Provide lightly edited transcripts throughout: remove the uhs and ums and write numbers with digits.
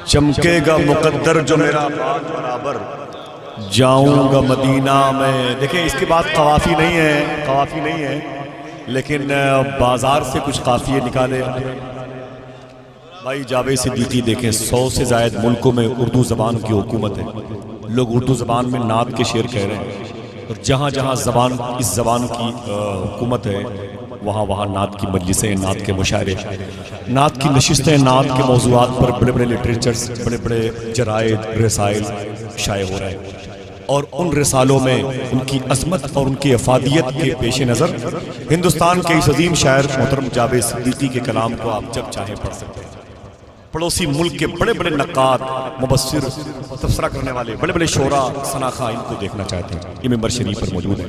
چمکے گا مقدر جو میرا بال برابر، جاؤں گا مدینہ میں. دیکھیں اس کے بعد قوافی نہیں ہے لیکن بازار سے کچھ قافیے نکالے. بھائی جاوید صدیقی دیکھیں 100 سے زائد ملکوں میں اردو زبان کی حکومت ہے. لوگ اردو زبان میں نعت کے شعر کہہ رہے ہیں، اور جہاں جہاں اس زبان کی حکومت ہے وہاں نعت کی مجلسیں، نعت کے مشاعرے، نعت کی نشستیں، نعت کے موضوعات پر بڑے بڑے لٹریچرز، بڑے بڑے جرائد، رسائل شائع ہو رہے ہیں. اور ان رسالوں میں ان کی عظمت اور ان کی افادیت کے پیش نظر ہندوستان کے اس عظیم شاعر محترم جاوید صدیقی کے کلام کو آپ جب چاہیں پڑھ سکتے ہیں. پڑوسی ملک کے بڑے بڑے نقاد، مبصر، تبصرہ کرنے والے، بڑے بڑے شعراء، ثناخواہ ان کو دیکھنا چاہتے ہیں. یہ ممبر شریف پر موجود ہے.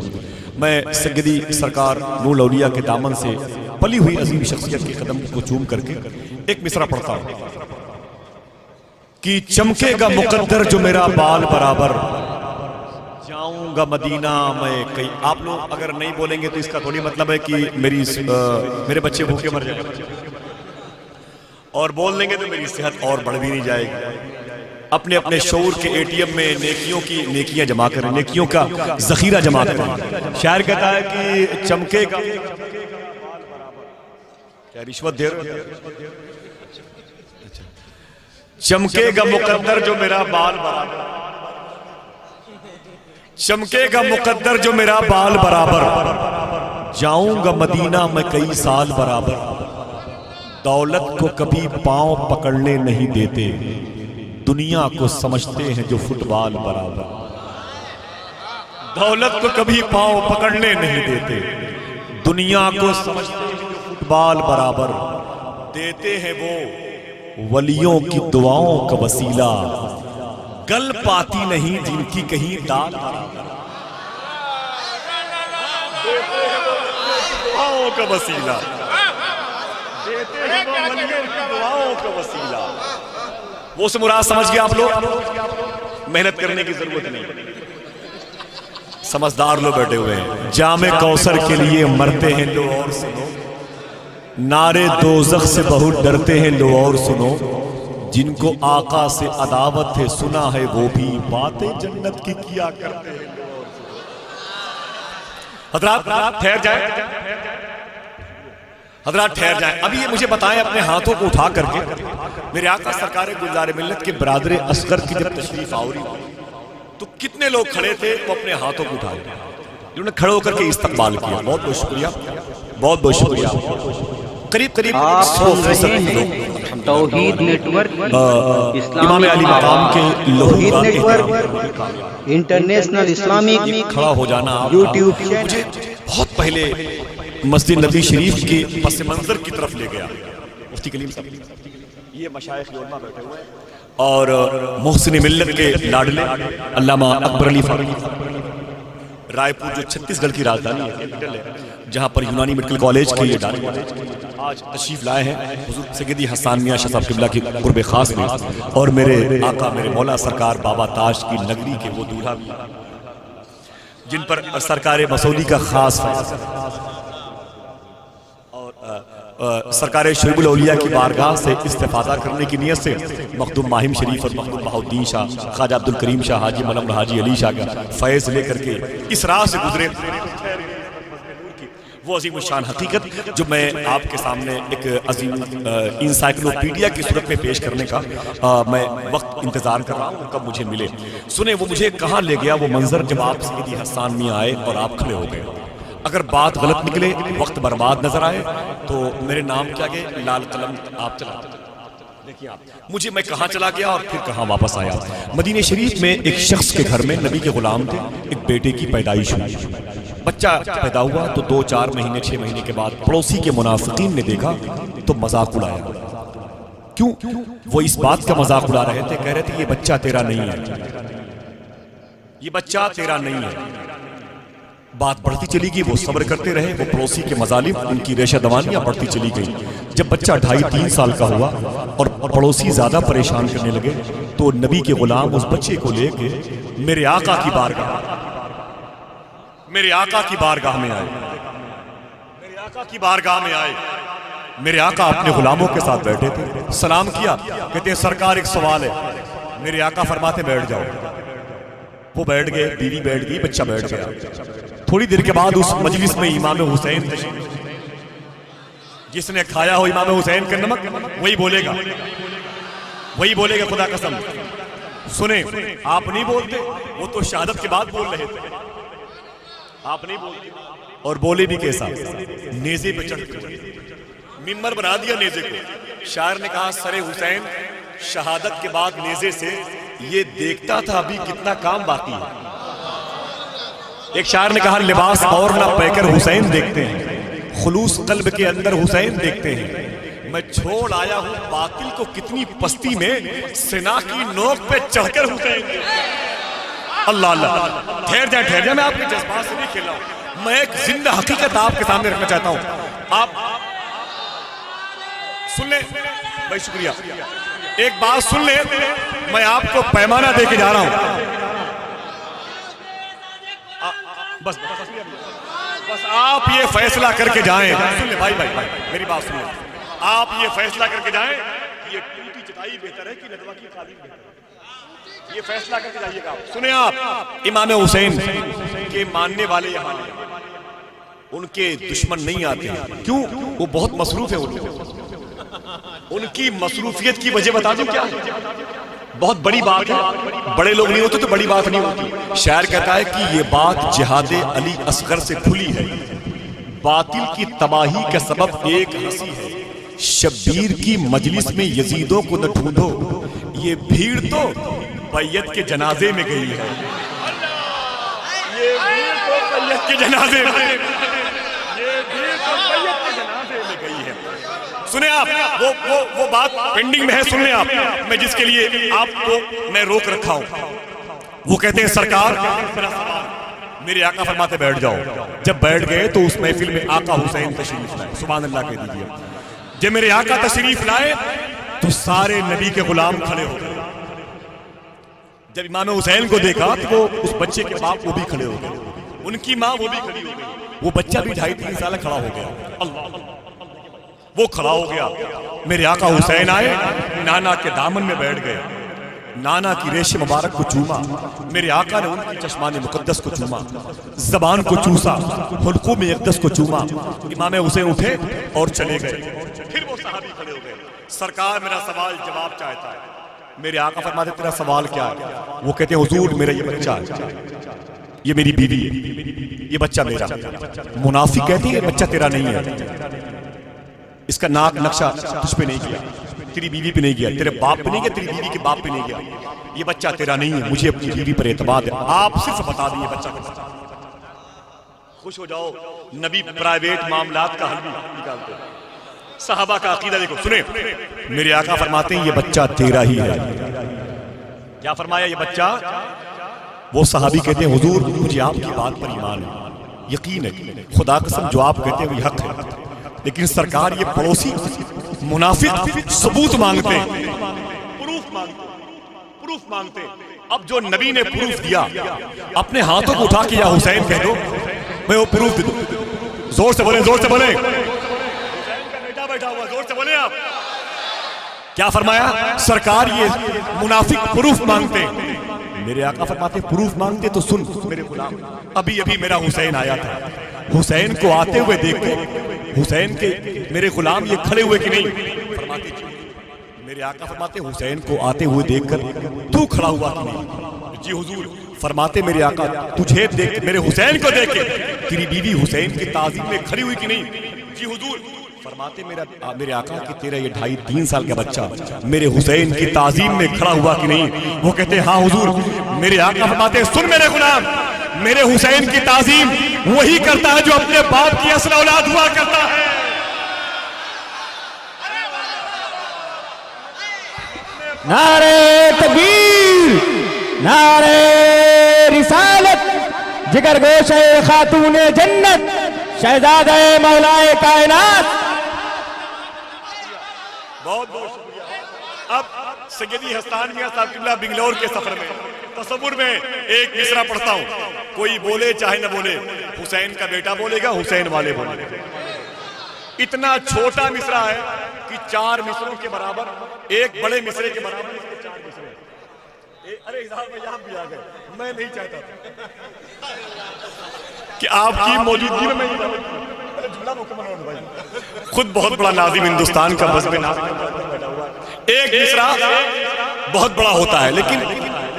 میں سیدی سرکار نور الاولیاء کے دامن سے پلی ہوئی عظیم شخصیت کے قدم کو چوم کر کے ایک مصرع پڑھتا ہوں کہ چمکے گا مقدر جو میرا بال برابر، جاؤں گا مدینہ میں کئی. آپ لوگ اگر نہیں بولیں گے تو اس کا تھوڑی مطلب ہے کہ میرے بچے بھوکے مر جائیں گے، اور بول دیں گے تو میری صحت اور بڑھ بھی نہیں جائے گی. اپنے اپنے شعور کے اے ٹی ایم میں نیکیاں جمع کریں، نیکیوں کا ذخیرہ جمع کریں. شاعر کہتا ہے کہ چمکے گا، کیا رشوت دے رہے ہو؟ چمکے گا مقدر جو میرا بال برابر، چمکے گا مقدر جو میرا بال برابر، جاؤں گا مدینہ میں کئی سال برابر. دولت کو کبھی پاؤں پکڑنے نہیں دیتے، دنیا کو سمجھتے ہیں جو فٹ بال برابر. دولت کو کبھی پاؤں پکڑنے نہیں دیتے، دنیا کو سمجھتے ہیں جو فٹ بال برابر. دیتے ہیں وہ ولیوں کی دعاؤں کا وسیلہ، گل پاتی نہیں جن کی کہیں دال. دیتے ہیں وہ ولیوں کی دعاؤں کا وسیلہ، دیتے ہیں وہ ولیوں کی دعاؤں کا وسیلہ. وہ سے مراد سمجھ گیا آپ لوگ؟ محنت کرنے کی ضرورت نہیں، سمجھدار لوگ بیٹھے ہوئے ہیں. جام کوثر کے لیے مرتے ہیں لو اور سنو، نعرے دوزخ سے بہت ڈرتے ہیں لو اور سنو. جن کو آقا سے عداوت ہے سنا ہے وہ بھی باتیں جنت کی کیا کرتے ہیں لو اور سنو. حضرات ٹھہر جائیں. ابھی یہ مجھے بتائیں اپنے ہاتھوں کو اٹھا کر کے، میرے آقا سرکار گلزار ملت کے برادر اصغر کی جب تشریف آوری تو کتنے لوگ کھڑے تھے وہ اپنے ہاتھوں کو اٹھائے، انہوں نے کھڑے ہو کر کے استقبال کیا. بہت بہت شکریہ، بہت بہت شکریہ. قریب 100% لوگ توحید نیٹ ورک، امام علی مقام کے توحید لوگوں نیٹ ورک انٹرنیشنل اسلامک کھڑا ہو جانا. یوٹیوب مجھے بہت پہلے مسجد نبی شریف کے پس منظر کی طرف لے گیا مفتی کلیم صاحب. یہ مشائخ علماء بیٹھے ہوئے ہیں اور محسن ملت کے لاڈلے علامہ اکبر علی فاروقی، رائے پور جو چھتیس گڑھ کی راجدھانی ہے، کیپٹل ہے، جہاں پر یونانی میڈیکل کالج کے یہ آج تشریف لائے ہیں حضور سیدی حسان میاں شاہ صاحب قبلہ کی قرب خاص میں، اور میرے آقا میرے مولا سرکار بابا تاج کی نگری کے وہ دولہا بھی جن پر سرکار مسعودی کا خاص فیض، اور سرکار شریف الاولیاء کی بارگاہ سے استفادہ کرنے کی نیت سے مخدوم ماہم شریف اور مخدوم بہاؤالدین شاہ، خواجہ عبدالکریم شاہ، حاجی ملم حاجی علی شاہ کا فیض لے کر کے اس راہ سے گزرے. وہ عظیم الشان حقیقت جو میں آپ کے سامنے ایک عظیم انسائکلوپیڈیا کی صورت میں پیش کرنے کا میں وقت انتظار کر رہا ہوں کب مجھے ملے. سنیں وہ مجھے کہاں لے گیا وہ منظر جب آپ سیدی حسان میاں آئے اور آپ کھڑے ہو گئے. اگر بات غلط نکلے، وقت برباد نظر آئے تو میرے نام کیا گئے لال قلم آپ چلا. دیکھیے آپ مجھے میں کہاں چلا گیا اور پھر کہاں واپس آیا. مدینہ شریف میں ایک شخص کے گھر میں نبی کے غلام تھے، ایک بیٹے کی پیدائش ہوئی. بچہ پیدا ہوا تو 2-4 مہینے 6 مہینے کے بعد پڑوسی کے منافقین نے دیکھا تو مذاق اڑایا. کیوں؟ وہ اس بات کا مذاق اڑا رہے تھے، کہہ رہے تھے یہ بچہ تیرا نہیں ہے، یہ بچہ تیرا نہیں ہے. بات بڑھتی چلی گئی، وہ صبر کرتے رہے، وہ پڑوسی کے مظالم، ان کی ریشہ دوانیاں بڑھتی چلی گئی. جب بچہ 2.5-3 سال کا ہوا اور پڑوسی زیادہ پریشان کرنے لگے تو نبی کے غلام اس بچے کو لے کے میرے آقا کی بارگاہ میں آئے، میرے آقا کی بارگاہ میں آئے میرے آقا اپنے غلاموں کے ساتھ بیٹھے تھے، سلام کیا، کہتے ہیں سرکار ایک سوال ہے۔ میرے آقا فرماتے بیٹھ جاؤ۔ وہ بیٹھ گئے، بیوی بیٹھ گئی، بچہ بیٹھ گیا۔ تھوڑی دیر کے بعد اس مجلس میں امام حسین تشریف، جس نے کھایا ہو امام حسین کا نمک وہی بولے گا، وہی بولے گا، خدا قسم۔ سنیں، آپ نہیں بولتے، وہ تو شہادت کے بعد بول رہے تھے، آپ نہیں بولتے۔ اور بولے بھی کیسا؟ نیزے پہ چڑھ کر، ممبر بنا دیا نیزے کو۔ شاعر نے کہا سر حسین شہادت کے بعد نیزے سے یہ دیکھتا تھا ابھی کتنا کام باقی ہے۔ ایک شاعر نے کہا لباس اور نہ پہ کر حسین دیکھتے ہیں، خلوص قلب کے اندر حسین دیکھتے ہیں۔ میں چھوڑ آیا ہوں باطل کو کتنی پستی میں، سنا کی نوک پہ چڑھ کر حسین دیکھتے ہیں۔ اللہ اللہ، ٹھہر جائیں، میں آپ کے جذبات سے نہیں کھیل رہا ہوں، میں ایک زندہ حقیقت آپ کے سامنے رکھنا چاہتا ہوں۔ آپ سن لیں بھائی، شکریہ، ایک بات سن لیں، میں آپ کو پیمانہ دے کے جا رہا ہوں۔ بس آپ یہ فیصلہ کر کے جائیں، سن لیں بھائی، میری بات سن لیں، آپ یہ فیصلہ کر کے جائیں یہ ٹوٹی چٹائی بہتر ہے کہ ندوہ کی قالین بہتر ہے، یہ فیصلہ کر کے جائیے گا۔ سنیں آپ، امام حسین کے ماننے والے یہاں ان کے دشمن نہیں آتے، کیوں؟ وہ بہت مصروف ہے، ان کی مصروفیت کی وجہ بتا دوں کیا ہے؟ بہت بڑی بات ہے، بڑے لوگ نہیں ہوتے تو بڑی بات نہیں ہوتی۔ شاعر کہتا ہے کہ یہ بات جہاد علی اصغر سے کھلی ہے، باطل کی تباہی کا سبب ایک ہنسی ہے، شبیر کی مجلس میں یزیدوں کو نہ ڈھونڈو، یہ بھیڑ تو بیعت کے جنازے میں گئی ہے، یہ بھیڑ تو بیعت کے جنازے میں، یہ بھیڑ تو بیعت کے جنازے میں گئی ہے۔ سنیں آپ، وہ بات پینڈنگ میں ہے، سن لیں آپ، میں جس کے لیے آپ کو میں روک رکھا ہوں۔ وہ کہتے ہیں سرکار میرے آقا فرماتے بیٹھ جاؤ۔ جب بیٹھ گئے تو اس محفل میں آقا حسین تشریف لائے، سبحان اللہ کہہ دیجئے۔ جب میرے آقا تشریف لائے تو سارے نبی کے غلام کھڑے ہو گئے۔ جب امام حسین کو دیکھا تو وہ اس بچے کے باپ وہ بھی کھڑے ہو گئے، ان کی ماں وہ بھی کھڑی ہو گئی، وہ بچہ بھی 2.5-3 سال کھڑا ہو گیا، اللہ وہ کھڑا ہو گیا۔ میرے آقا حسین آئے، نانا کے دامن میں بیٹھ گئے، نانا کی ریش مبارک کو چوما، میرے آقا نے ان کی چشمان مقدس کو چوما، زبان کو چوسا، حلقوم اقدس کو چوما۔ امام حسین اٹھے اور چلے گئے۔ پھر وہ صحابی کھڑے ہو گئے، سرکار میرا سوال جواب چاہتا ہے۔ میرے آقا فرماتے تیرا سوال کیا ہے؟ وہ کہتے ہیں حضور میرا یہ بچہ ہے، یہ میری بیوی ہے، یہ بچہ میرا۔ منافق کہتی ہے بچہ تیرا نہیں ہے، اس کا ناک نقشہ تجھ پہ نہیں کیا، تیری بیوی پہ نہیں گیا، تیرے باپ پہ نہیں گیا، تیری بیوی کے باپ پہ نہیں گیا، یہ بچہ تیرا نہیں ہے، مجھے اپنی بیوی پر اعتماد ہے، آپ صرف بتا دیئے بچہ کو۔ خوش ہو جاؤ، نبی پرائیویٹ معاملات کا حل بھی نکالتے ہیں۔ صحابہ کا عقیدہ دیکھو، سنیں، میرے آقا فرماتے ہیں یہ بچہ تیرا ہی ہے۔ کیا فرمایا؟ یہ بچہ؟ وہ صحابی کہتے ہیں حضور مجھے آپ کی بات پر ایمان ہے، یقین ہے، خدا قسم جو آپ کہتے ہیں وہ حق ہے، لیکن سرکار یہ پڑوسی منافق ثبوت مانگتے ہیں، پروف مانگتے ہیں۔ اب جو نبی نے پروف دیا، اپنے ہاتھوں کو اٹھا کے یا حسین کہہ دو، میں وہ پروف دے دوں۔ زور سے بولیں، زور سے بولیں، حسین کا بیٹا بیٹھا ہوا، زور سے بولیں آپ۔ کیا فرمایا؟ سرکار یہ منافق پروف مانگتے ہیں۔ میرے آقا فرماتے پروف مانگتے تو سن میرے غلام، ابھی میرا حسین آیا تھا، حسین کو آتے ہوئے دیکھو، حسین کے میرے غلام یہ کھڑے ہوئے کہ نہیں؟ فرماتے جی، میرے آقا فرماتے حسین کو آتے ہوئے دیکھ کر تو کھڑا ہوا کہ نہیں؟ جی حضور۔ فرماتے میرے آقا تجھے دیکھ، میرے حسین کو دیکھ کے تیری بیوی حسین کی تعظیم میں کھڑی ہوئی کہ نہیں؟ جی حضور۔ فرماتے میرے آقا کہ تیرا یہ 2.5-3 سال کا بچہ میرے حسین کی تعظیم میں کھڑا ہوا کہ نہیں؟ وہ کہتے ہاں حضور۔ میرے آقا فرماتے سن میرے غلام، میرے حسین کی تعظیم وہی کرتا ہے جو اپنے باپ کی اصل اولاد ہوا کرتا ہے۔ نعرہ تکبیر، نعرہ رسالت، جگر گوشہ خاتون جنت، شہزادہ مولائے کائنات۔ بہت بہت شکریہ۔ اب سیدی ہستان میاں صاحب قبلہ بنگلور کے سفر میں تصور میں ایک مصرع پڑھتا ہوں، کوئی بولے چاہے نہ بولے، حسین کا بیٹا بولے گا، حسین والے بولے گا۔ اتنا چھوٹا مصرع ہے کہ 4 مصروں کے برابر، ایک بڑے مصرے کے برابر اس کے 4 مصرے۔ ارے اظہار میں یہاں بھی آ گئے، میں نہیں چاہتا کہ آپ کی موجودگی میں خود بہت بڑا ناظم ہندوستان کا بزم ناز بیٹھا ہوا ہے۔ ایک مصرع بہت بڑا ہوتا ہے، لیکن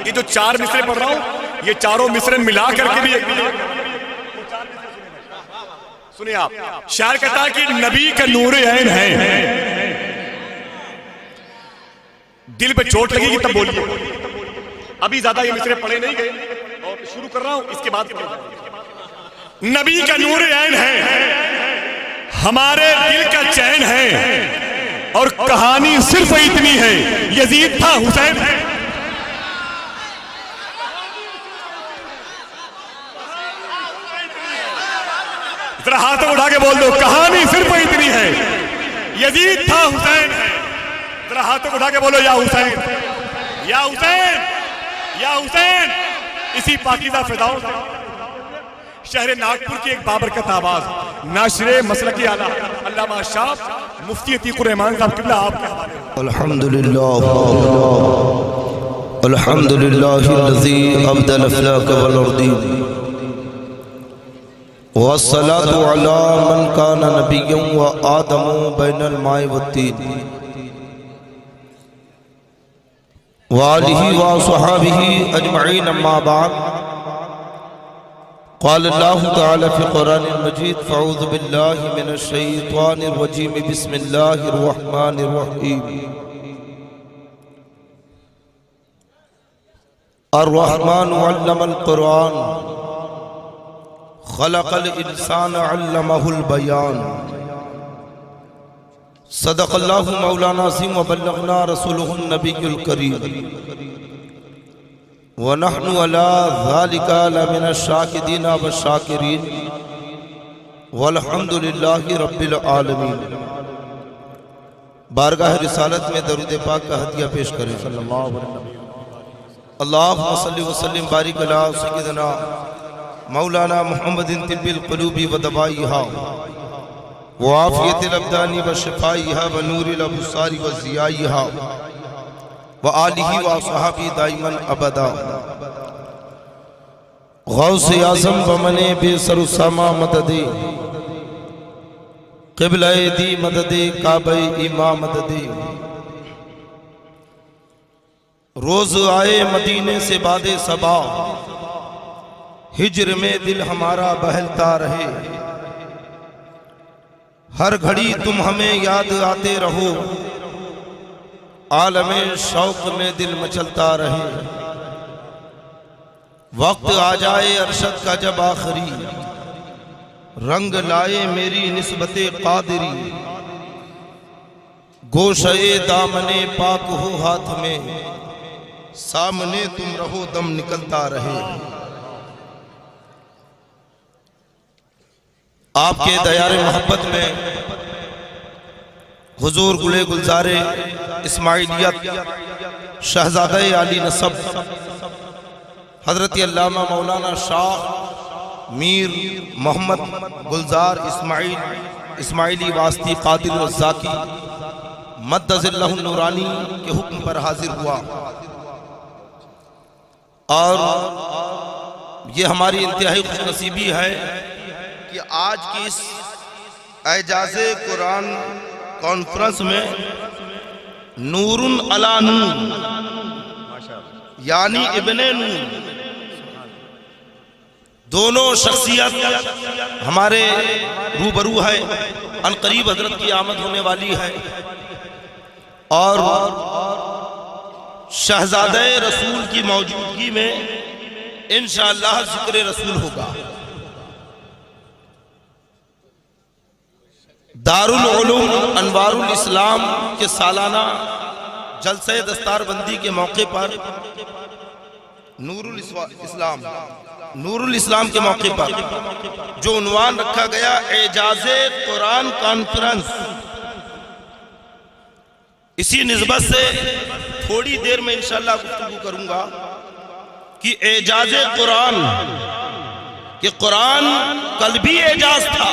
یہ جو 4 مصرے پڑھ رہا ہوں یہ چاروں مصرے ملا کر کے بھی ایک سنیں آپ۔ شاعر کہتا ہے کہ نبی کا نور عین ہے، دل پہ چوٹ لگے گی تب بولیے۔ ابھی زیادہ یہ مصرے پڑھے نہیں گئے اور شروع کر رہا ہوں، اس کے بعد نبی کا نور عین ہے، ہمارے دل کا چین ہے، اور کہانی صرف اتنی ہے، یزید تھا حسین ہے۔ ذرا ہاتھوں اٹھا کے بول دو، کہانی صرف اتنی ہے، یزید تھا حسین ہے۔ ذرا ہاتھوں اٹھا کے بولو، یا حسین یا حسین یا حسین۔ اسی پاکیزہ فداؤں شہر ناگپور کی ایک بابرکت آواز، ناشر مسلکی اعلیٰ علامہ شاہ مفتی عتیق الرحمان صاحب قبلہ آپ کے حوالے۔ الحمدللہ الذی ابدل افلاک والارضین والصلاة علی من کان نبیا وآدم بین الماء والطین وآلہ وصحابہ اجمعین، اما بعد۔ قال اللہ تعالی فی قرآن المجید، فاعوذ باللہ من الشیطان الرجیم، بسم اللہ الرحمن الرحیم۔ الرحمن علم القرآن، خلق الانسان علمہ البیان۔ صدق اللہ مولانا عظیم وبلغنا رسولہ النبی الکریم، وَنَحْنُ عَلَىٰ ذَلِكَ لَمِنَ الشَّاكِرِينَ وَالشَّاكِرِينَ وَالْحَمْدُ لِلَّهِ رَبِّ الْعَالَمِينَ۔ بارگاہ رسالت میں درود پاک کا ہدیہ پیش کریں۔ اللہم صلی وسلم بارک علی سیدنا مولانا محمد طب القلوب ودوائیہا وعافیت الابدان وشفائیہا ونور الابصار وضیائیہا وآلہ وصحابہ دائما ابدا۔ غوث اعظم بمن بے سر سما مدد، قبلہ دی مدد، کعبہ امام مدد۔ روز آئے مدینے سے باد صبا، ہجر میں دل ہمارا بہلتا رہے۔ ہر گھڑی تم ہمیں یاد آتے رہو، عالم شوق میں دل مچلتا رہے۔ وقت آ جائے ارشد کا جب آخری، رنگ لائے میری نسبت قادری۔ گوشے دامن پاک ہو ہاتھ میں، سامنے تم رہو دم نکلتا رہے۔ آپ کے دیار محبت میں حضور گلے گلزارے اسماعیلیت شہزادہ علی نسب حضرت علامہ مولانا شاہ میر محمد گلزار اسماعیلی واسطی قادر الزاکی مدد اللہ النورانی کے حکم پر حاضر ہوا، اور یہ ہماری انتہائی خوش نصیبی ہے کہ آج کی اس اعجاز قرآن کانفرنس میں نور علی نور یعنی ابن نور دونوں شخصیت ہمارے روبرو ہے۔ ان قریب حضرت کی آمد ہونے والی ہے، اور شہزادہ رسول کی موجودگی میں انشاءاللہ ذکر رسول ہوگا۔ دارالعلوم انوار الاسلام کے سالانہ جلسہ دستار بندی کے موقع پر نور الاسلام کے موقع پر جو عنوان رکھا گیا اعجاز قرآن کانفرنس، اسی نسبت سے تھوڑی دیر میں انشاءاللہ گفتگو کروں گا کہ اعجاز قرآن کہ قرآن قلبی اعجاز تھا،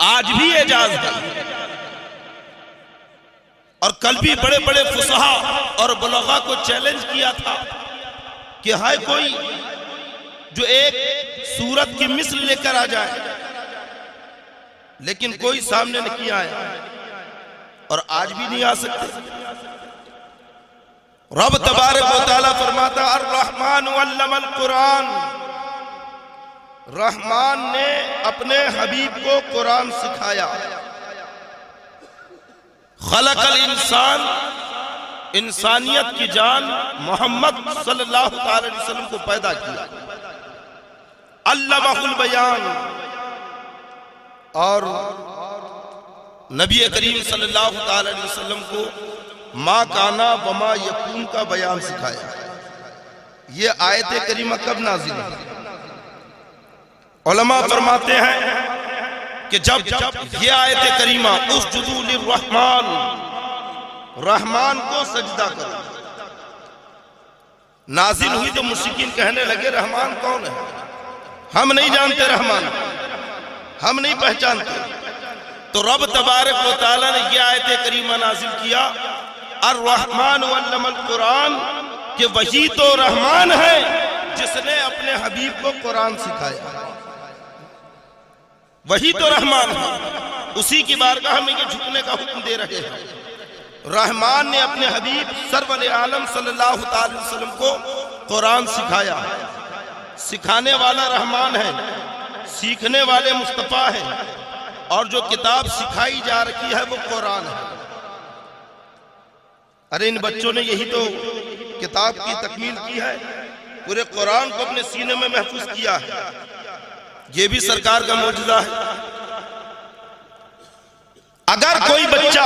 آج بھی اعجاز ہے. اور کل بھی بڑے بڑے فصحا اور بلغا کو چیلنج کیا تھا کہ ہے کوئی جو ایک سورت کی مثل لے کر آ جائے، لیکن کوئی سامنے نہیں آیا اور آج بھی نہیں آ سکتے. رب تبارک و تعالیٰ فرماتا الرحمن علم القرآن، رحمان نے اپنے حبیب کو قرآن سکھایا. خلق الانسان، انسانیت کی جان محمد صلی اللہ علیہ وسلم کو پیدا کیا. علمہ البیان، اور نبی کریم صلی اللہ علیہ وسلم کو ما کانا وما یکون کا بیان سکھایا. یہ آیت کریمہ کب نازل ہوئی؟ علماء فرماتے ہیں کہ جب یہ آیت کریمہ اسجدوا للرحمن، رحمان کو سجدہ کرو، نازل ہوئی تو مشرکین کہنے لگے رحمان کون ہے؟ ہم نہیں جانتے رحمان، ہم نہیں پہچانتے. تو رب تبارک و تعالیٰ نے یہ آیت کریمہ نازل کیا الرحمن علم القرآن، کہ وہی تو رحمان ہے جس نے اپنے حبیب کو قرآن سکھایا. وہی تو رحمان ہے، اسی کی بارگاہ میں یہ جھکنے کا حکم دے رہے ہیں. رحمان نے اپنے حبیب سرور عالم صلی اللہ علیہ وسلم کو قرآن سکھایا. سکھانے والا رحمان ہے، سیکھنے والے مصطفیٰ ہیں، اور جو کتاب سکھائی جا رہی ہے وہ قرآن ہے. ارے ان بچوں نے یہی تو کتاب کی تکمیل کی ہے، پورے قرآن کو اپنے سینے میں محفوظ کیا ہے. یہ بھی سرکار کا معجزہ ہے. اگر کوئی بچہ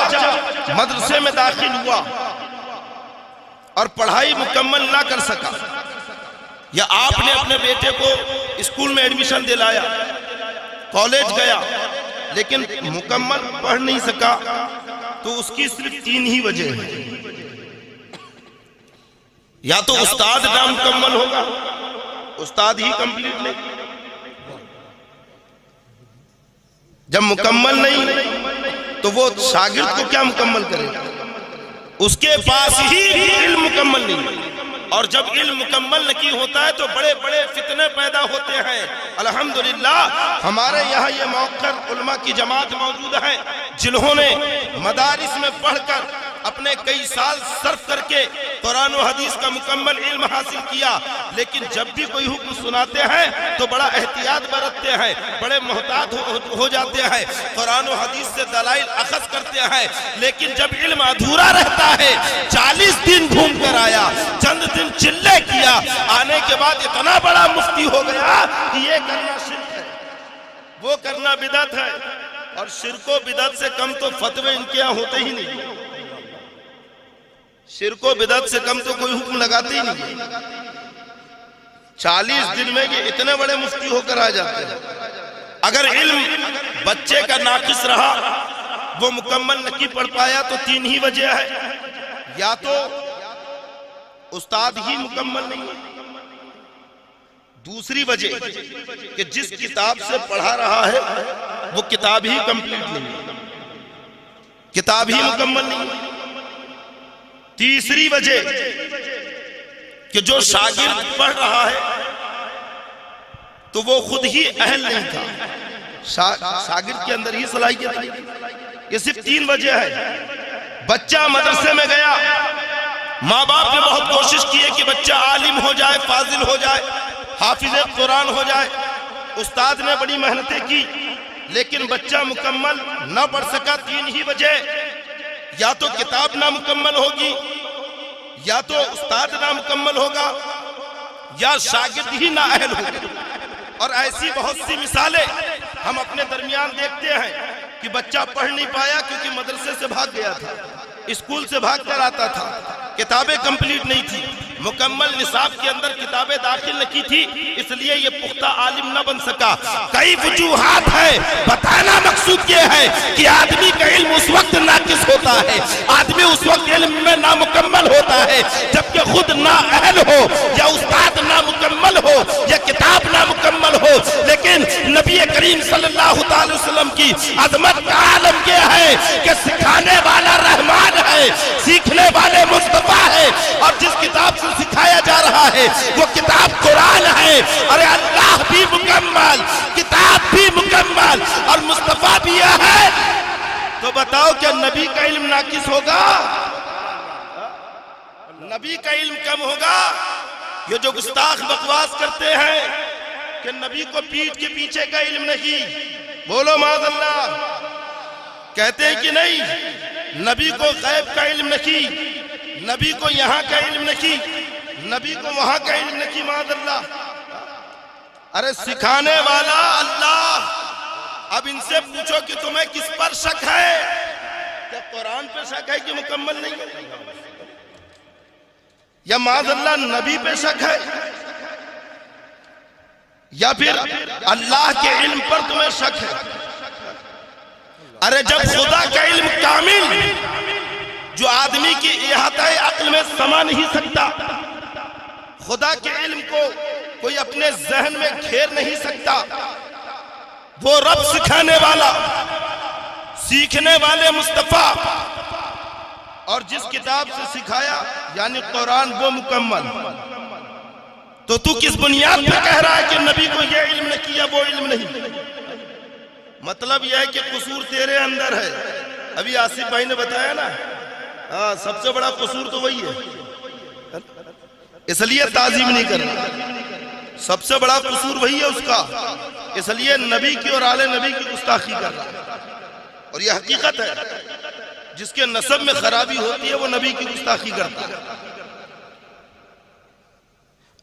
مدرسے میں داخل ہوا اور پڑھائی مکمل نہ کر سکا، یا آپ نے اپنے بیٹے کو اسکول میں ایڈمیشن دلایا، کالج گیا، لیکن مکمل پڑھ نہیں سکا، تو اس کی صرف 3 ہی وجہ ہیں. یا تو استاد نامکمل ہوگا، استاد ہی کمپلیٹ نہیں. جب مکمل نہیں تو وہ شاگرد کو کیا مکمل کرے گا؟ اس کے پاس ہی علم مکمل نہیں. اور جب علم مکمل نہیں ہوتا ہے تو بڑے بڑے فتنے پیدا ہوتے ہیں. الحمدللہ ہمارے یہاں یہ موقر علماء کی جماعت موجود ہے جنہوں نے مدارس میں پڑھ کر اپنے کئی سال صرف کر کے قرآن و حدیث کا مکمل علم حاصل کیا، لیکن جب بھی کوئی حکم سناتے ہیں تو بڑا احتیاط برتتے ہیں، بڑے محتاط ہو جاتے ہیں، قرآن و حدیث سے دلائل اخذ کرتے ہیں. لیکن جب علم ادھورا رہتا ہے، 40 دن گھوم کر آیا، چند دن چلے کیا، آنے کے بعد اتنا بڑا مفتی ہو گیا کہ یہ کرنا شرک ہے، وہ کرنا بدعت ہے. اور شرک و بدعت سے کم تو فتوے ان کے یہاں ہوتے ہی نہیں. شرک و بدعت سے کم تو کوئی حکم لگاتے ہی نہیں. 40 دن میں یہ اتنے بڑے مفتی ہو کر آ جاتے ہیں. اگر علم بچے کا ناقص رہا، وہ مکمل نہیں پڑھ پایا، تو 3 ہی وجہ ہے. یا تو استاد ہی مکمل نہیں ہے، دوسری وجہ کہ جس کتاب سے پڑھا رہا ہے وہ کتاب ہی کمپلیٹ نہیں ہے، کتاب ہی مکمل نہیں ہے. تیسری وجہ کہ جو شاگرد پڑھ رہا ہے تو وہ خود ہی اہل نہیں تھا، شاگرد کے اندر ہی صلاحیت نہیں. یہ صرف 3 وجہ ہے. بچہ مدرسے میں گیا، ماں باپ نے بہت کوشش کی ہے کہ بچہ عالم ہو جائے، فاضل ہو جائے، حافظ قرآن ہو جائے. استاد نے بڑی محنتیں کی، لیکن بچہ مکمل نہ پڑھ سکا. 3 ہی وجہ، یا تو کتاب نامکمل ہوگی، یا تو استاد نامکمل ہوگا، یا شاگرد ہی نااہل ہوگا. اور ایسی بہت سی مثالیں ہم اپنے درمیان دیکھتے ہیں کہ بچہ پڑھ نہیں پایا کیونکہ مدرسے سے بھاگ گیا تھا، اسکول سے بھاگ کر آتا تھا، کتابیں کمپلیٹ نہیں تھی، مکمل نصاب کے اندر کتابیں داخل نہیں کی تھی، اس لیے یہ پختہ عالم نہ بن سکا. کئی وجوہات ہیں، بتانا مقصود یہ ہے کہ آدمی کا علم اس وقت ناقص ہوتا ہے، آدمی اس وقت علم میں نامکمل ہوتا ہے جبکہ خود نااہل ہو، یا استاد نامکمل ہو، یا کتاب نامکمل مکمل ہو، لیکن نبی کریم صلی اللہ تعالی وسلم کی عظمت کا عالم یہ ہے کہ سکھانے والا رحمان ہے، سیکھنے والے مصطفیٰ ہے، اور جس کتاب سے سکھایا جا رہا ہے وہ کتاب قرآن ہے۔ ارے اللہ بھی مکمل، کتاب بھی مکمل، اور مصطفیٰ بھی ہے، تو بتاؤ کیا نبی کا علم ناقص ہوگا؟ نبی کا علم کم ہوگا؟ یہ جو گستاخ بکواس کرتے ہیں کہ نبی کو پیٹھ کے پیچھے کا علم نہیں، بولو معاذ اللہ، کہتے ہیں کہ نہیں نبی کو غیب کا علم نہیں، نبی کو یہاں کا علم نہیں، نبی کو وہاں کا علم نہیں، معاذ اللہ۔ ارے سکھانے والا اللہ۔ اب ان سے پوچھو کہ تمہیں کس پر شک ہے؟ کیا قرآن پہ شک ہے کہ مکمل نہیں ہے؟ یا معاذ اللہ نبی پہ شک ہے؟ یا پھر اللہ کے علم پر تمہیں شک ہے؟ ارے جب خدا کا علم کامل جو آدمی کی احاطہ عقل میں سما نہیں سکتا، خدا کے علم کو کوئی اپنے ذہن میں گھیر نہیں سکتا، وہ رب سکھانے والا، سیکھنے والے مصطفیٰ، اور جس کتاب سے سکھایا یعنی قرآن وہ مکمل، تو تو کس بنیاد پہ کہہ رہا ہے کہ نبی کو یہ علم نہیں کیا وہ علم نہیں؟ مطلب یہ ہے کہ قصور تیرے اندر ہے۔ ابھی آصف بھائی نے بتایا نا، ہاں سب سے بڑا قصور تو وہی ہے، اس لیے تعظیم نہیں کرنا، سب سے بڑا قصور وہی ہے اس کا، اس لیے نبی کی اور آل نبی کی گستاخی کر رہا۔ اور یہ حقیقت ہے، جس کے نسب میں خرابی ہوتی ہے وہ نبی کی گستاخی کرتا ہے۔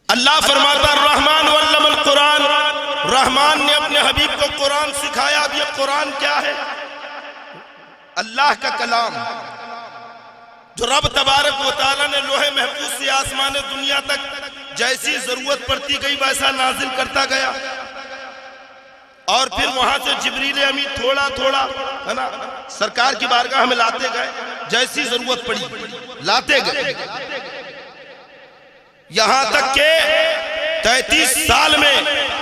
اللہ فرماتا الرحمن علم القرآن، رحمان نے اپنے حبیب کو قرآن سکھایا۔ اب یہ قرآن کیا ہے؟ اللہ کا کلام، جو رب تبارک و تعالیٰ نے لوح محفوظ سے آسمان دنیا تک جیسی ضرورت پڑتی گئی ویسا نازل کرتا گیا، اور پھر وہاں سے جبریل امین تھوڑا تھوڑا ہے نا سرکار کی بارگاہ میں لاتے گئے، جیسی ضرورت پڑی لاتے گئے، یہاں تک کہ 33 سال میں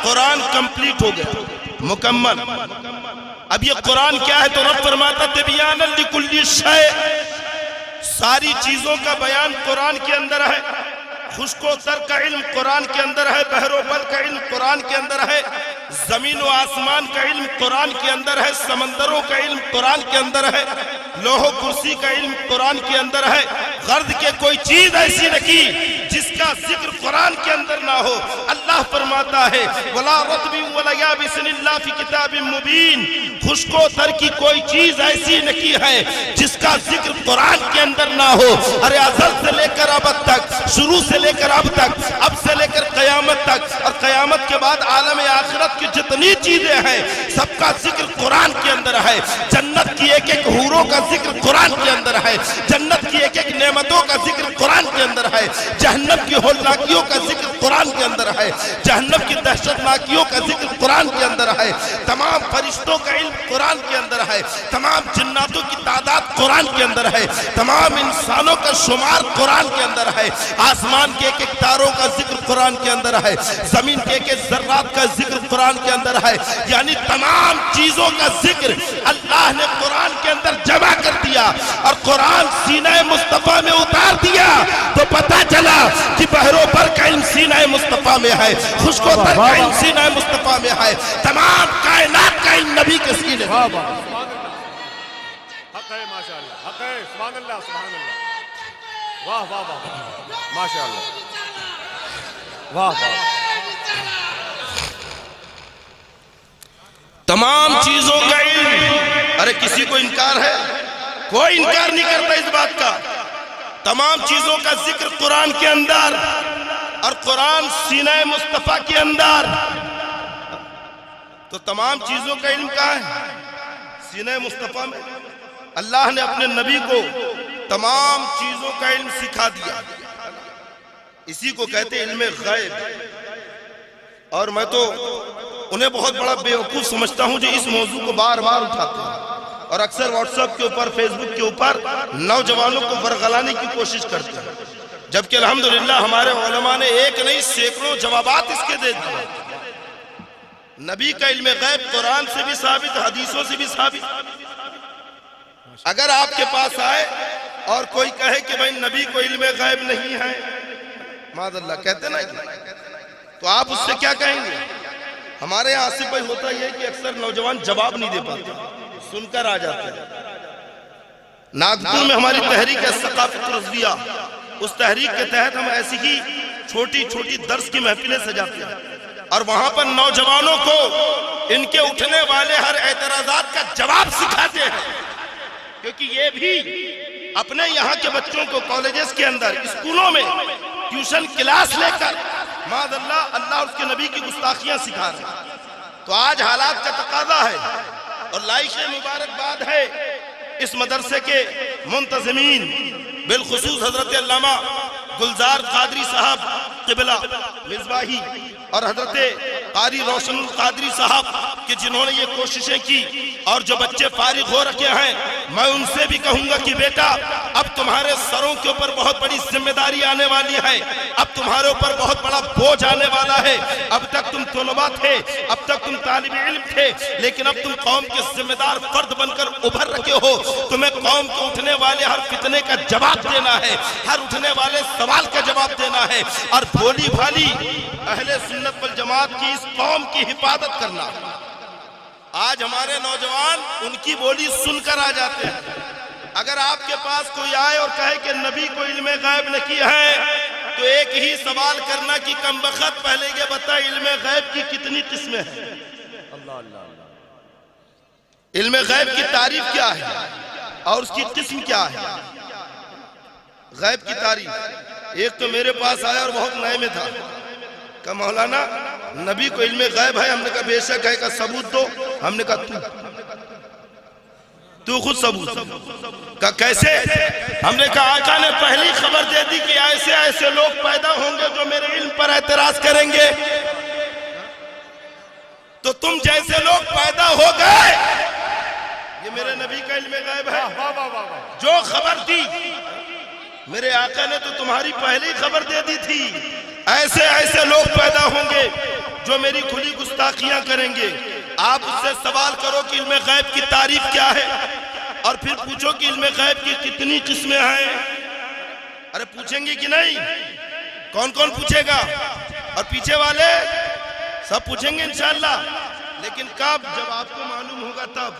قرآن کمپلیٹ ہو گیا، مکمل۔ اب یہ قرآن کیا ہے؟ تو رب فرماتا تبیانا لکل شیء، ساری چیزوں کا بیان قرآن کے اندر ہے، خشک و تر کا علم قرآن کے اندر ہے، بحر و بر کا علم قرآن کے اندر ہے، زمین و آسمان کا علم قرآن کے اندر ہے، سمندروں کا علم قرآن کے اندر ہے، لوح و کرسی کا علم قرآن کے اندر ہے۔ غرض کے کوئی چیز ایسی نہیں جس کا ذکر قرآن کے اندر نہ ہو۔ اللہ فرماتا ہے وَلَا رَطْبٍ وَلَا يَابِسٍ إِلَّا فِي كِتَابٍ مُبِينٍ، خشک و تر کی کوئی چیز ایسی نہیں ہے جس کا ذکر قرآن کے اندر نہ ہو۔ ارے ازل سے لے کر اب تک، شروع سے لے کر اب تک، اب سے لے کر قیامت تک، اور قیامت کے بعد عالم آخرت کی جتنی چیزیں ہیں سب کا ذکر قرآن کے اندر ہے۔ جنت کی ایک ایک حوروں کا ذکر قرآن کے اندر ہے، جنت کی ایک ایک نعمتوں کا ذکر قرآن کے اندر ہے، جہنم کی ہولناکیوں کا ذکر قرآن کے اندر ہے، جہنم کی دہشت ناکیوں کا ذکر قرآن کے اندر ہے، تمام فرشتوں کا علم قرآن کے اندر ہے، تمام جناتوں کی تعداد قرآن کے اندر ہے، تمام انسانوں کا شمار قرآن کے اندر ہے، آسمان کے ایک ایک تاروں کا ذکر قرآن کے اندر ہے، زمین کے ایک ایک ذرات کا ذکر قرآن کے اندر ہے، یعنی تمام چیزوں کا ذکر اللہ نے قرآن کے اندر جمع کر دیا اور قرآن سینہ مصطفیٰ میں اتار دیا، تو پتہ چلا کہ بحر و بر کا علم سینہ مصطفیٰ میں ہے، خشک و تر کا علم سینہ مصطفیٰ میں ہے، تمام کائنات کا علم نبی کے سینے میں۔ حق ہے، ماشاءاللہ، حق ہے، سبحان اللہ، سبحان اللہ، واہ واہ واہ، ماشاءاللہ، واہ واہ۔ تمام چیزوں کا علم، ارے کسی کو انکار ہے؟ کوئی انکار نہیں کرتا اس بات کا۔ تمام چیزوں کا ذکر قرآن کے اندر، اور قرآن سینہ مصطفیٰ کے اندر، تو تمام چیزوں کا علم کہاں ہے؟ سینہ مصطفیٰ میں۔ اللہ نے اپنے نبی کو تمام چیزوں کا علم سکھا دیا، اسی کو کہتے علم غیب۔ اور میں تو انہیں بہت بڑا بیوقوف سمجھتا ہوں جو اس موضوع کو بار بار اٹھاتے ہیں، اور اکثر واٹس ایپ کے اوپر، فیس بک کے اوپر نوجوانوں کو ورغلانے کی کوشش کرتے ہیں، جبکہ الحمدللہ ہمارے علماء نے ایک نہیں سینکڑوں جوابات اس کے دے دیے۔ نبی کا علم غیب قرآن سے بھی ثابت، حدیثوں سے بھی ثابت۔ اگر آپ کے پاس آئے اور کوئی کہے کہ بھائی نبی کو علم غیب نہیں ہے، معاذ اللہ کہتے نا، تو آپ اس سے کیا کہیں گے؟ ہمارے یہاں آصف بھائی ہوتا یہ کہ اکثر نوجوان جواب نہیں دے پاتے، سن کر آ جاتے ہیں۔ ناگپور میں ہماری تحریک ہے ثقافت رضویہ، اس تحریک کے تحت ہم ایسی ہی چھوٹی چھوٹی درس کی محفلیں سجاتے ہیں، اور وہاں پر نوجوانوں کو ان کے اٹھنے والے ہر اعتراضات کا جواب سکھاتے ہیں، کیونکہ یہ بھی اپنے یہاں کے بچوں کو کالجز کے اندر، اسکولوں میں ٹیوشن کلاس لے کر معاذ اللہ اور اس کے نبی کی گستاخیاں سکھا رہے ہیں۔ تو آج حالات کا تقاضا ہے اور لائق مبارکباد ہے اس مدرسے کے منتظمین، بالخصوص حضرت علامہ گلزار قادری صاحب قبلہ مصباحی اور حضرت قاری روشن القادری صاحب کہ جنہوں نے یہ کوششیں کی، اور جو بچے فارغ ہو رکھے ہیں میں ان سے بھی کہوں گا کہ بیٹا اب تمہارے سروں کے اوپر بہت بڑی ذمہ داری آنے والی ہے، اب تمہارے اوپر بہت بڑا بوجھ آنے والا ہے۔ اب تک تم طلباء تھے، اب تک تم طالب علم تھے، لیکن اب تم قوم کے ذمہ دار فرد بن کر ابھر رکھے ہو۔ تمہیں قوم کو اٹھنے والے ہر فتنے کا جواب دینا ہے، ہر اٹھنے والے سوال کا جواب دینا ہے، اور بھولی بھالی اہل سنت والجماعت کی اس قوم کی حفاظت کرنا۔ آج ہمارے نوجوان ان کی بولی سن کر آ جاتے ہیں۔ اگر آپ کے پاس کوئی آئے اور کہے کہ نبی کو علم غیب نہیں ہے، تو ایک ہی سوال کرنا کہ کم بخت پہلے یہ بتا علم غیب کی کتنی قسمیں ہیں؟ علم غیب کی تعریف کیا ہے اور اس کی قسم کیا ہے؟ غیب کی تعریف، ایک تو میرے پاس آیا اور بہت نئے میں تھا، کہ مولانا نبی کو علم غیب ہے۔ ہم نے کہا بے شک ہے، کہ ثبوت دو۔ ہم نے کہا تو خود ثبوت، کہ کیسے؟ ہم نے کہا آقا نے پہلی خبر دے دی کہ ایسے ایسے لوگ پیدا ہوں گے جو میرے علم پر اعتراض کریں گے، تو تم جیسے لوگ پیدا ہو گئے۔ یہ میرے نبی کا علم غیب ہے، جو خبر دی میرے آقا نے تو تمہاری پہلی خبر دے دی تھی۔ ایسے ایسے لوگ پیدا ہوں گے جو میری کھلی گستاخیاں کریں گے۔ آپ اس سے سوال کرو کہ علم غیب کی تعریف کیا ہے، اور پھر پوچھو کہ علم غیب کی کتنی قسمیں ہیں۔ ارے پوچھیں گے کہ نہیں؟ کون کون پوچھے گا؟ اور پیچھے والے سب پوچھیں گے انشاءاللہ، لیکن کب؟ جب آپ کو معلوم ہوگا تب،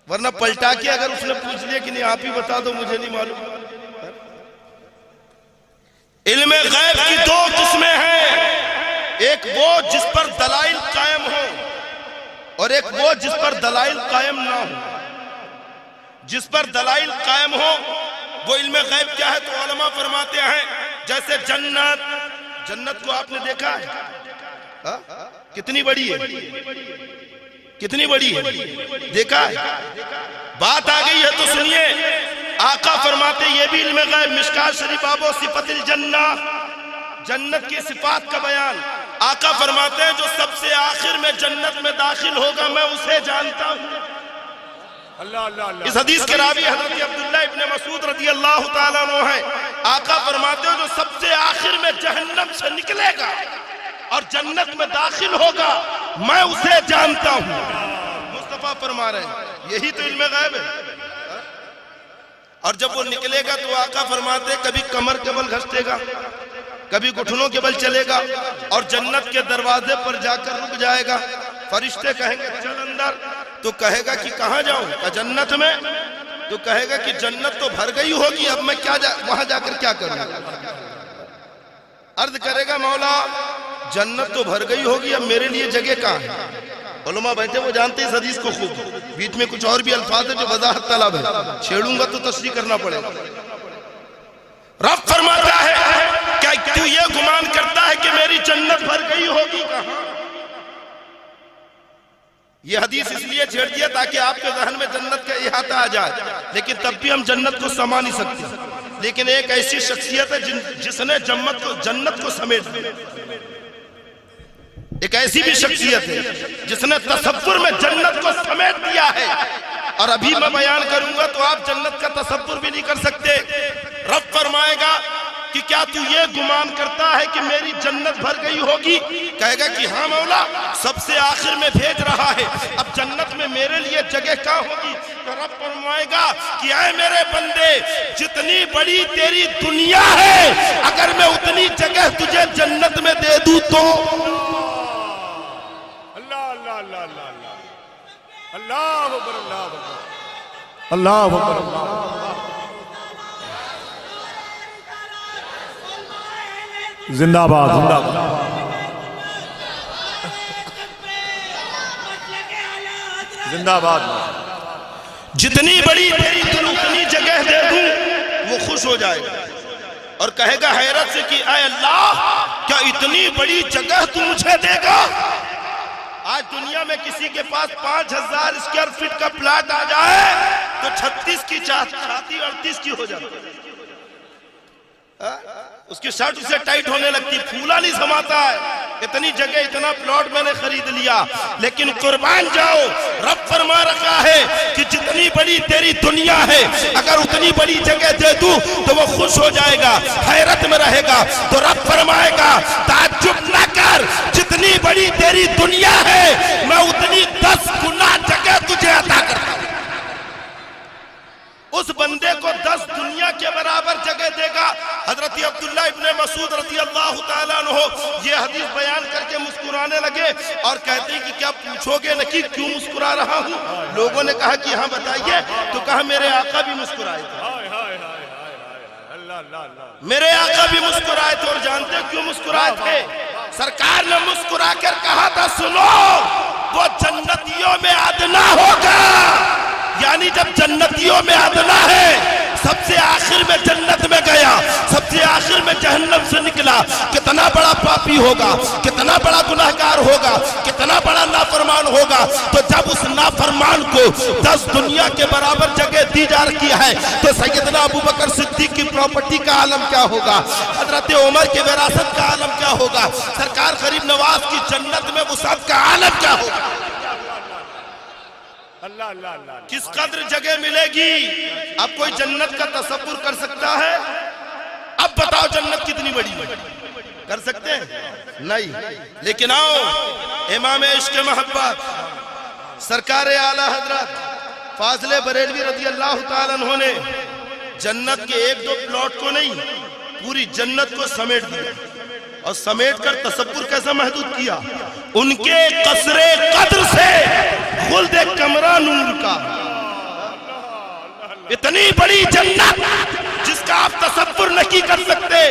ورنہ پلٹا کے اگر اس نے پوچھ لیا کہ نہیں آپ ہی بتا دو مجھے نہیں معلوم۔ علم غیب کی دو قسمیں ہیں، ایک وہ جس پر دلائل قائم ہو، اور ایک وہ جس پر دلائل قائم نہ ہو۔ جس پر دلائل قائم ہو وہ علم غیب کیا ہے؟ تو علماء فرماتے ہیں جیسے جنت، جنت کو آپ نے دیکھا ہے کتنی بڑی ہے، کتنی بڑی ہے، دیکھا ہے؟ بات آ گئی ہے تو سنیے، آقا فرماتے یہ بھی علم غیب۔ مشکات شریف باب صفت الجنہ، جنت کی صفات کا بیان۔ آقا فرماتے ہیں جو سب سے آخر میں جنت میں داخل ہوگا میں اسے جانتا ہوں۔ اس حدیث کے راوی حضرت عبداللہ ابن مسعود رضی اللہ تعالیٰ عنہ ہے۔ آقا فرماتے ہیں جو سب سے آخر میں جہنم سے نکلے گا اور جنت میں داخل ہوگا میں اسے جانتا ہوں۔ مصطفیٰ فرما رہے ہیں یہی تو علم غیب ہے۔ اور جب وہ نکلے گا تو آقا فرماتے ہیں کبھی کمر کے بل گھسٹے گا، کبھی گھٹنوں کے بل چلے گا، اور جنت کے دروازے پر جا کر رک جائے گا۔ فرشتے کہیں گے چل اندر، تو کہے گا کہ کہاں جاؤں؟ کہ جنت میں۔ تو کہے گا کہ جنت تو بھر گئی ہوگی، اب میں وہاں جا کر کیا کروں؟ عرض کرے گا مولا جنت تو بھر گئی ہوگی، اب میرے لیے جگہ کہاں ہے؟ علماء بیٹھے وہ جانتے ہیں اس حدیث کو خوب، بیچ میں کچھ اور بھی الفاظ ہیں جو وضاحت طلب ہے، چھیڑوں گا تو تشریح کرنا پڑے گا۔ رب فرماتا ہے کہ تو یہ گمان کرتا ہے کہ میری جنت بھر گئی ہوگی کہاں؟ یہ حدیث اس لیے چھیڑ دیا تاکہ آپ کے ذہن میں جنت کا احاطہ آ جائے، لیکن تب بھی ہم جنت کو سما نہیں سکتے۔ لیکن ایک ایسی شخصیت ہے جس نے جنت کو سمیٹ دیا۔ ایک ایسی بھی شخصیت ہے جس نے تصور میں جنت کو سمیٹ دیا ہے، اور ابھی میں بیان کروں گا تو آپ جنت کا تصور بھی نہیں کر سکتے۔ رب فرمائے گا کہ کیا تو یہ گمان کرتا ہے کہ میری جنت بھر گئی ہوگی؟ کہے گا کہ ہاں مولا، سب سے آخر میں بھیج رہا ہے، اب جنت میں میرے لیے جگہ کہاں ہوگی؟ تو رب فرمائے گا کہ اے میرے بندے، جتنی بڑی تیری دنیا ہے، اگر میں اتنی جگہ تجھے جنت میں دے دوں تو اللہ اللہ اللہ اللہ اللہ اللہ اکبر اللہ اکبر اللہ اکبر، زندہ باد، زندہ باد۔ زندہ باد۔ جتنی بڑی تیری دل اتنی جگہ دے دوں وہ خوش ہو جائے گا اور کہے گا حیرت سے کہ اے اللہ، کیا اتنی بڑی جگہ تو مجھے دے گا؟ آج دنیا میں کسی کے پاس 5000 اسکوائر فٹ کا پلاٹ آ جائے تو 36 کی چھاتی 38 کی ہو جاتی ہے، اس کی شرٹ اسے ٹائٹ ہونے لگتی، پھولا نہیں سماتا ہے، اتنی جگہ اتنا پلاٹ میں نے خرید لیا۔ لیکن قربان جاؤ، رب فرما رکھا ہے کہ جتنی بڑی تیری دنیا ہے، اگر اتنی بڑی جگہ دے دوں تو وہ خوش ہو جائے گا، حیرت میں رہے گا۔ تو رب فرمائے گا تعجب نہ کر، جتنی بڑی تیری دنیا ہے میں اتنی 10 گنا جگہ تجھے عطا کرتا ہوں۔ اس بندے کو 10 دنیا کے برابر جگہ دے گا۔ حضرت عبداللہ ابن مسعود رضی اللہ تعالیٰ عنہ یہ حدیث بیان کر کے مسکرانے لگے اور کہتے ہیں کہ کیا پوچھو گے نہ کہ کیوں مسکرا رہا ہوں؟ لوگوں نے کہا کہ ہاں بتائیے، تو کہا میرے آقا بھی مسکرائے تھے، اللہ اللہ اللہ میرے آقا بھی مسکرائے تھے۔ اور جانتے کیوں مسکرائے تھے؟ سرکار نے مسکرا کر کہا تھا سنو، وہ جنتیوں میں ادنا ہوگا، یعنی جب جنتیوں میں ادنا ہے، سب سے آخر میں جنت میں گیا، سب سے آخر میں جہنم سے نکلا، کتنا بڑا پاپی ہوگا، کتنا بڑا گناہگار ہوگا، کتنا بڑا نافرمان ہوگا۔ تو جب اس نافرمان کو 10 دنیا کے برابر جگہ دی جا رہی ہے تو سیدنا ابوبکر صدیق کی پراپرٹی کا عالم کیا ہوگا، حضرت عمر کے وراثت کا عالم کیا ہوگا، سرکار غریب نواز کی جنت میں وسعت کا عالم کیا ہوگا۔ اللہ اللہ اللہ کس قدر جگہ ملے گی؟ اب کوئی جنت کا تصور کر سکتا ہے؟ اب بتاؤ جنت کتنی بڑی ہے؟ کر سکتے ہیں؟ نہیں۔ لیکن آؤ، امام عشق محبت سرکار اعلیٰ حضرت فاضل بریلوی رضی اللہ تعالیٰ عنہ نے جنت کے 1-2 پلاٹ کو نہیں، پوری جنت کو سمیٹ دیا، اور سمیٹ کر تصور کیسا محدود کیا؟ ان کے قصر قدر سے خلد کمرہ نور کا، اتنی بڑی جنت جس کا آپ تصور نہیں کر سکتے۔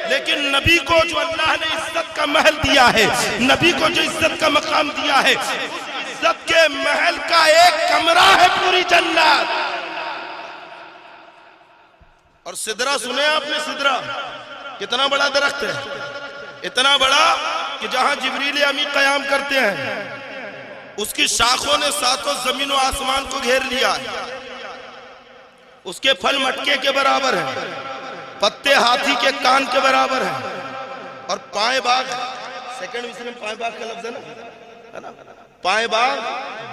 لیکن نبی کو جو اللہ نے عزت کا محل دیا ہے، نبی کو جو عزت کا مقام دیا ہے، عزت کے محل کا ایک کمرہ ہے پوری جنت۔ اور سدرہ سنے آپ نے؟ سدرہ کتنا بڑا درخت ہے، اتنا بڑا کہ جہاں جبریل امی قیام کرتے ہیں، اس کی شاخوں نے 7 زمین و آسمان کو گھیر لیا ہے، اس کے پھل مٹکے کے برابر ہیں، پتے ہاتھی کے کان کے برابر ہیں، اور پائیں باغ، سیکنڈ ویسے میں پائیں باغ کا لفظ ہے نا، پائیں باغ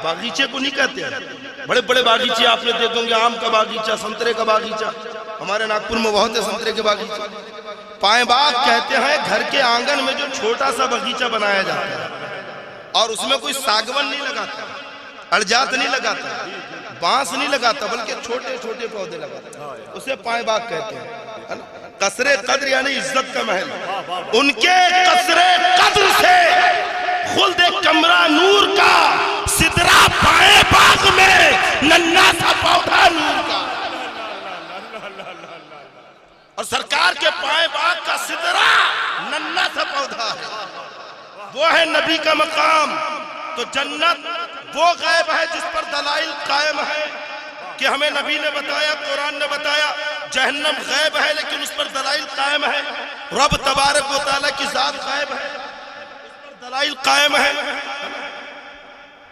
باغیچے کو نہیں کہتے ہیں، بڑے بڑے باغیچے آپ نے دیکھیں گے، آم کا باغیچہ، سنترے کا باغیچہ، ہمارے ناگپور میں بہت ہے سنترے کے باغیچے۔ پائیں باغ کہتے ہیں گھر کے آنگن میں جو چھوٹا سا باغیچہ بنایا جاتا ہے، اور اس میں کوئی ساگون نہیں لگاتا، ارجات نہیں لگاتا، بانس نہیں لگاتا، بلکہ چھوٹے چھوٹے پودے لگاتا، اسے پائیں باغ کہتے ہیں۔ قصر قدر یعنی عزت کا محل، ان کے قصر قدر سے خلد کمرہ نور کا، سدرہ پائیں باغ میں ننھا سا پودا نور کا، اور سرکار کے پائیں باغ کا سدرہ ننھا سا پودا ہے، وہ ہے نبی کا مقام۔ تو جنت وہ غیب ہے جس پر دلائل قائم ہے کہ ہمیں نبی نے بتایا، قرآن نے بتایا۔ جہنم غیب ہے لیکن اس پر دلائل قائم ہے۔ رب تبارک و تعالیٰ کی ذات غیب ہے، اس پر دلائل قائم ہے۔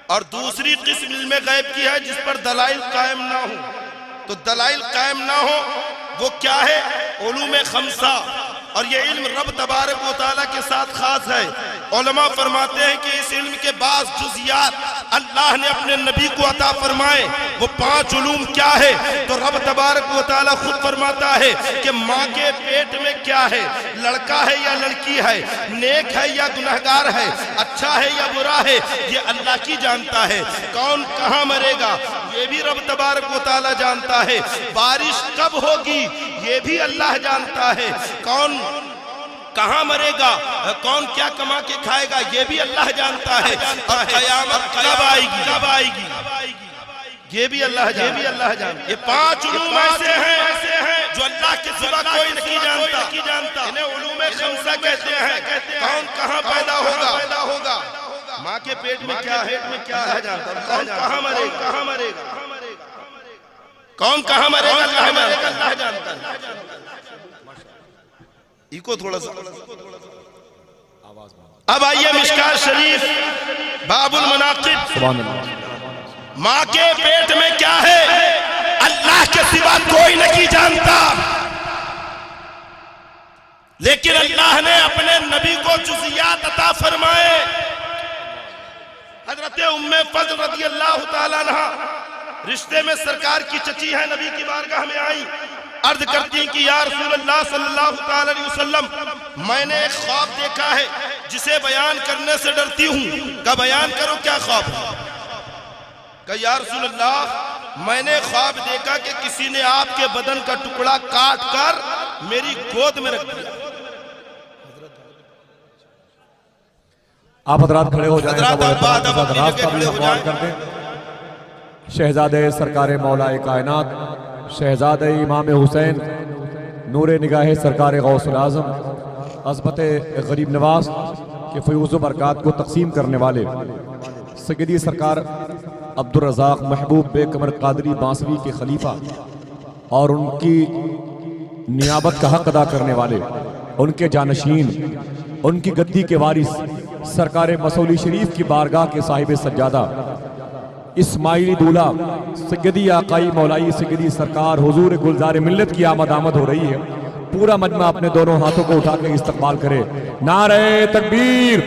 اور دوسری قسم علم غیب کی ہے جس پر دلائل قائم نہ ہو۔ تو دلائل قائم نہ ہو وہ کیا ہے؟ علوم خمسہ، اور یہ علم رب تبارک و تعالیٰ کے ساتھ خاص ہے۔ علماء فرماتے ہیں کہ اس علم کے بعض جزیات اللہ نے اپنے نبی کو عطا فرمائے وہ 5 علوم کیا ہے؟ تو رب تبارک و تعالیٰ خود فرماتا ہے کہ ماں کے پیٹ میں کیا ہے، لڑکا ہے یا لڑکی ہے، نیک ہے یا گنہگار ہے، اچھا ہے یا برا ہے، یہ اللہ کی جانتا ہے۔ کون کہاں مرے گا یہ بھی رب تبارک و تعالیٰ جانتا ہے۔ بارش کب ہوگی یہ بھی اللہ جانتا ہے۔ کون کہاں مرے گا، کون کیا کما کے کھائے گا یہ بھی اللہ جانتا ہے۔ اور قیامت کب آئے گی یہ بھی اللہ جانتا ہے۔ یہ 5 علوم ایسے ہیں جو اللہ کے سوا کوئی نہیں جانتا۔ انہیں علوم خمسہ کہتے ہیں۔ کون کہاں پیدا ہوگا، ماں کے پیٹ میں کیا ہے اللہ جانتا ہے۔ کون کہاں مرے گا، کون کہاں مرے گا اللہ جانتا ہے۔ ایکو تھوڑا سا اب آئیے مشکات شریف باب المناقب۔ ماں کے پیٹ میں کیا ہے اللہ کے سوا کوئی نہیں جانتا، لیکن اللہ نے اپنے نبی کو جزیات عطا فرمائے۔ حضرت ام فضل رضی اللہ تعالیٰ عنہ رشتے میں سرکار کی چچی ہے، نبی کی بارگاہ میں آئی، عرض کرتی کہ یا رسول اللہ صلی اللہ علیہ وسلم میں نے ایک خواب دیکھا ہے جسے بیان کرنے سے ڈرتی ہوں۔ کہا بیان کرو کیا خواب ہے؟ کہا یا رسول اللہ میں نے خواب دیکھا کہ کسی نے آپ کے بدن کا ٹکڑا کاٹ کر میری گود میں رکھ دیا۔ آپ حضرات کھڑے ہو جائیں، حضرات شہزادے سرکار مولا کائنات شہزادہ امام حسین نور نگاہ سرکار غوث العظم عظمت غریب نواز کے فیوز و برکات کو تقسیم کرنے والے سیدی سرکار عبدالرزاق محبوب بے قمر قادری بانسری کے خلیفہ اور ان کی نیابت کا حق ادا کرنے والے، ان کے جانشین، ان کی گدی کے وارث سرکار مسولی شریف کی بارگاہ کے صاحب سجادہ اسماعیلی دولہ سیدی آقائی مولائی سیدی سرکار حضور گلزار ملت کی آمد ہو رہی ہے۔ پورا مجمع اپنے دونوں ہاتھوں کو اٹھا کے استقبال کرے، نعرہ تکبیر،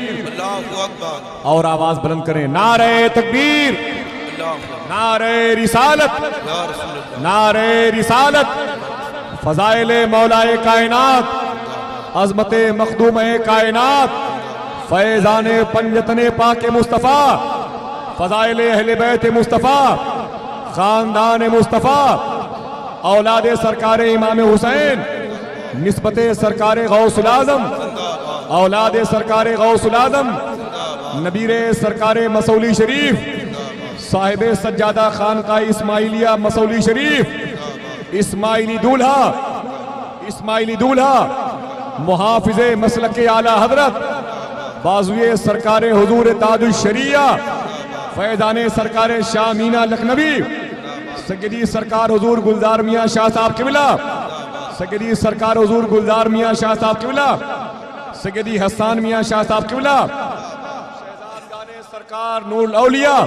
اور آواز بلند کریں، نعرہ تکبیر، نعرہ رسالت، نعرہ رسالت۔ فضائل مولا کائنات، عظمت مخدوم کائنات، فیضان پنجتن پاک مصطفیٰ، فضائل اہل بیت مصطفیٰ، خاندان مصطفیٰ، اولاد سرکار امام حسین، نسبت سرکار غوث العظم، اولاد سرکار غوث العظم، نبیر سرکار مسولی شریف، صاحب سجادہ خانقاہ اسماعیلیہ مسولی شریف، اسماعیلی دولہا، محافظ مسلک اعلیٰ حضرت، بازوی سرکار حضور تاج الشریعہ، فیضان سرکار شاہ مینا لکھنوی، سیدی سرکار حضور گلزار میاں شاہ صاحب قبلہ، سیدی سرکار حضور گلزار میاں شاہ صاحب قبلہ، سیدی حسان میاں شاہ صاحب قبلہ، شہزادگان سرکار نور الاولیاء۔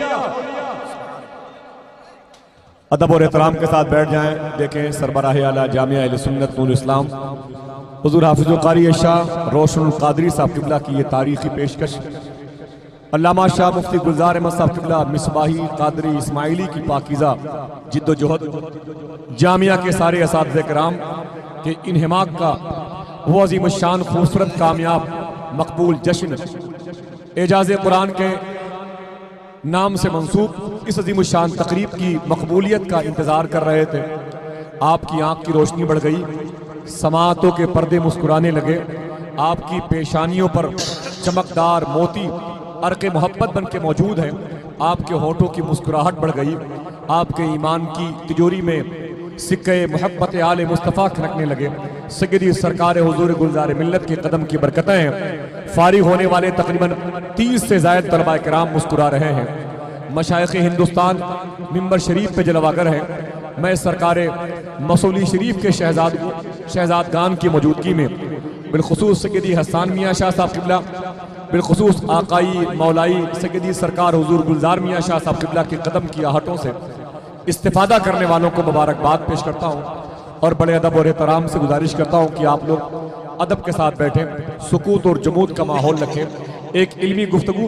ادب اور احترام کے ساتھ بیٹھ جائیں۔ دیکھیں سربراہ اعلیٰ جامعہ اہل سنت نور اسلام حضور حافظ القاری شاہ روشن القادری صاحب قبلہ کی یہ تاریخی پیشکش، علامہ شاہ مفتی گلزار احمد صاحب قبلہ مصباحی قادری اسماعیلی کی پاکیزہ جد و جہد، جامعہ کے سارے اساتذہ کرام کے انہماک کا وہ عظیم الشان خوبصورت کامیاب مقبول جشن اعجاز قرآن کے نام سے منسوب اس عظیم الشان تقریب کی مقبولیت کا انتظار کر رہے تھے۔ آپ کی آنکھ کی روشنی بڑھ گئی، سماعتوں کے پردے مسکرانے لگے، آپ کی پیشانیوں پر چمکدار موتی عرق محبت بن کے موجود ہیں، آپ کے ہونٹوں کی مسکراہٹ بڑھ گئی، آپ کے ایمان کی تجوری میں سکے محبت آل مصطفیٰ کھنکنے لگے۔ سیدی سرکار حضور گلزار ملت کے قدم کی برکتیں ہیں۔ فارغ ہونے والے تقریباً 30 سے زائد طلبہ کرام مسکرا رہے ہیں۔ مشائخ ہندوستان ممبر شریف پہ جلوہ ہیں۔ میں سرکار مسولی شریف کے شہزادگان کی موجودگی میں بالخصوص سیدی حسان میاں شاہ صاحب قبلہ، بالخصوص آقائی مولائی سیدی سرکار حضور گلزار میاں شاہ صاحب قبلہ کے قدم کی آہٹوں سے استفادہ کرنے والوں کو مبارکباد پیش کرتا ہوں اور بڑے ادب اور احترام سے گزارش کرتا ہوں کہ آپ لوگ ادب کے ساتھ بیٹھیں، سکوت اور جمود کا ماحول رکھیں، ایک علمی گفتگو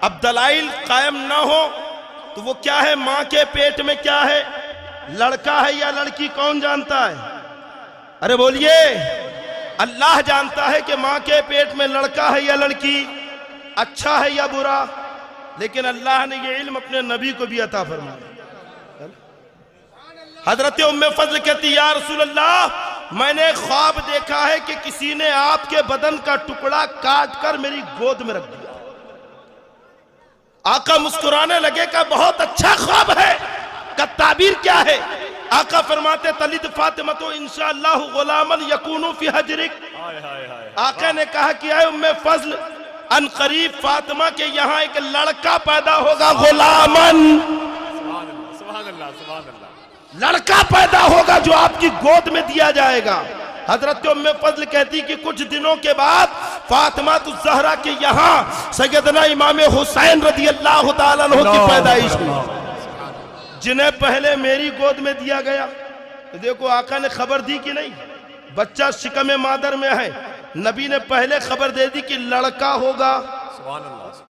اب دلائل قائم نہ ہو تو وہ کیا ہے؟ ماں کے پیٹ میں کیا ہے؟ لڑکا ہے یا لڑکی؟ کون جانتا ہے؟ ارے بولیے، اللہ جانتا ہے کہ ماں کے پیٹ میں لڑکا ہے یا لڑکی، اچھا ہے یا برا، لیکن اللہ نے یہ علم اپنے نبی کو بھی عطا فرمایا۔ حضرت ام فضل کہتی یا رسول اللہ، میں نے خواب دیکھا ہے کہ کسی نے آپ کے بدن کا ٹکڑا کاٹ کر میری گود میں رکھ دیا۔ آقا مسکرانے لگے کہ بہت اچھا خواب ہے، کا تعبیر کیا ہے؟ آقا فرماتے تلد فاطمہ تو انشاءاللہ غلاما یکون فی حجرک۔ آقا نے کہا کہ اے ام فضل، ان قریب فاطمہ کے یہاں ایک لڑکا پیدا ہوگا، غلامن، سبحان اللہ سبحان اللہ۔ لڑکا پیدا ہوگا جو آپ کی گود میں دیا جائے گا۔ حضرت ام فضل کہتی کہ کچھ دنوں کے بعد فاطمہ الزہرا کے یہاں سیدنا امام حسین رضی اللہ تعالیٰ عنہ کی پیدائش ہوئی، جنہیں پہلے میری گود میں دیا گیا۔ دیکھو آقا نے خبر دی کہ نہیں، بچہ شکم مادر میں ہے، نبی نے پہلے خبر دے دی کہ لڑکا ہوگا۔ سبحان اللہ۔